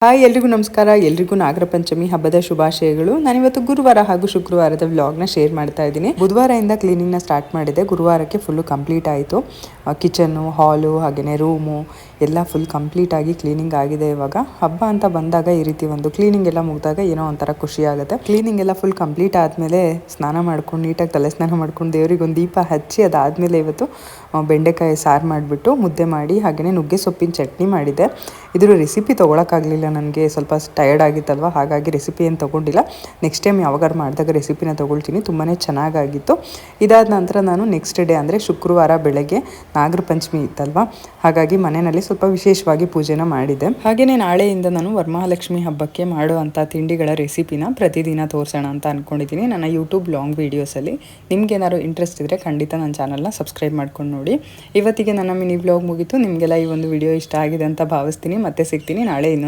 Hi ಎಲ್ರಿಗೂ ನಮಸ್ಕಾರ. ಎಲ್ರಿಗೂ ನಾಗರ ಪಂಚಮಿ ಹಬ್ಬದ ಶುಭಾಶಯಗಳು. ನಾನಿವತ್ತು ಗುರುವಾರ ಹಾಗೂ ಶುಕ್ರವಾರದ ವ್ಲಾಗ್ನ ಶೇರ್ ಮಾಡ್ತಾ ಇದ್ದೀನಿ. ಬುಧವಾರದಿಂದ ಕ್ಲೀನಿಂಗ್ನ ಸ್ಟಾರ್ಟ್ ಮಾಡಿದೆ. ಗುರುವಾರಕ್ಕೆ ಫುಲ್ಲು ಕಂಪ್ಲೀಟ್ ಆಯಿತು. ಕಿಚನ್ನು, ಹಾಲು, ಹಾಗೆಯೇ ರೂಮು ಎಲ್ಲ ಫುಲ್ ಕಂಪ್ಲೀಟ್ ಆಗಿ ಕ್ಲೀನಿಂಗ್ ಆಗಿದೆ. ಇವಾಗ ಹಬ್ಬ ಅಂತ ಬಂದಾಗ ಈ ರೀತಿ ಒಂದು ಕ್ಲೀನಿಂಗ್ ಎಲ್ಲ ಮುಗಿದಾಗ ಏನೋ ಒಂಥರ ಖುಷಿ ಆಗುತ್ತೆ. ಕ್ಲೀನಿಂಗ್ ಎಲ್ಲ ಫುಲ್ ಕಂಪ್ಲೀಟ್ ಆದಮೇಲೆ ಸ್ನಾನ ಮಾಡ್ಕೊಂಡು ನೀಟಾಗಿ ತಲೆ ಸ್ನಾನ ಮಾಡ್ಕೊಂಡು ದೇವ್ರಿಗೆ ಒಂದು ದೀಪ ಹಚ್ಚಿ ಅದಾದಮೇಲೆ ಇವತ್ತು ಬೆಂಡೆಕಾಯಿ ಸಾರು ಮಾಡಿಬಿಟ್ಟು ಮುದ್ದೆ ಮಾಡಿ ಹಾಗೆಯೇ ನುಗ್ಗೆ ಸೊಪ್ಪಿನ ಚಟ್ನಿ ಮಾಡಿದೆ. ಇದ್ರ ರೆಸಿಪಿ ತೊಗೊಳಕ್ಕಾಗಲಿಲ್ಲ, ನನಗೆ ಸ್ವಲ್ಪ ಟಯರ್ಡ್ ಆಗಿತ್ತಲ್ವ, ಹಾಗಾಗಿ ರೆಸಿಪಿ ಏನು ತೊಗೊಂಡಿಲ್ಲ. ನೆಕ್ಸ್ಟ್ ಟೈಮ್ ಯಾವಾಗಾರು ಮಾಡಿದಾಗ ರೆಸಿಪಿನ ತೊಗೊಳ್ತೀನಿ. ತುಂಬಾ ಚೆನ್ನಾಗಾಗಿತ್ತು. ಇದಾದ ನಂತರ ನಾನು ನೆಕ್ಸ್ಟ್ ಡೇ ಅಂದರೆ ಶುಕ್ರವಾರ ಬೆಳಗ್ಗೆ ನಾಗರ ಪಂಚಮಿ ಇತ್ತಲ್ವ, ಹಾಗಾಗಿ ಮನೆಯಲ್ಲಿ ಸ್ವಲ್ಪ ವಿಶೇಷವಾಗಿ ಪೂಜೆನ ಮಾಡಿದ್ದೆ. ಹಾಗೆಯೇ ನಾಳೆಯಿಂದ ನಾನು ವರಮಹಾಲಕ್ಷ್ಮಿ ಹಬ್ಬಕ್ಕೆ ಮಾಡುವಂಥ ತಿಂಡಿಗಳ ರೆಸಿಪಿನ ಪ್ರತಿದಿನ ತೋರಿಸೋಣ ಅಂತ ಅಂದ್ಕೊಂಡಿದ್ದೀನಿ ನನ್ನ ಯೂಟ್ಯೂಬ್ ಲಾಂಗ್ ವೀಡಿಯೋಸಲ್ಲಿ. ನಿಮ್ಗೇನಾದ್ರು ಇಂಟ್ರೆಸ್ಟ್ ಇದ್ದರೆ ಖಂಡಿತ ನನ್ನ ಚಾನಲ್ನ ಸಬ್ಸ್ಕ್ರೈಬ್ ಮಾಡ್ಕೊಂಡು ನೋಡಿ. ಇವತ್ತಿಗೆ ನನ್ನ ಮಿನಿ ವ್ಲಾಗ್ ಮುಗೀತು. ನಿಮಗೆಲ್ಲ ಈ ಒಂದು ವಿಡಿಯೋ ಇಷ್ಟ ಆಗಿದೆ ಅಂತ ಭಾವಿಸ್ತೀನಿ. ಮತ್ತೆ ಸಿಗ್ತೀನಿ ನಾಳೆ ಇನ್ನೊಂದು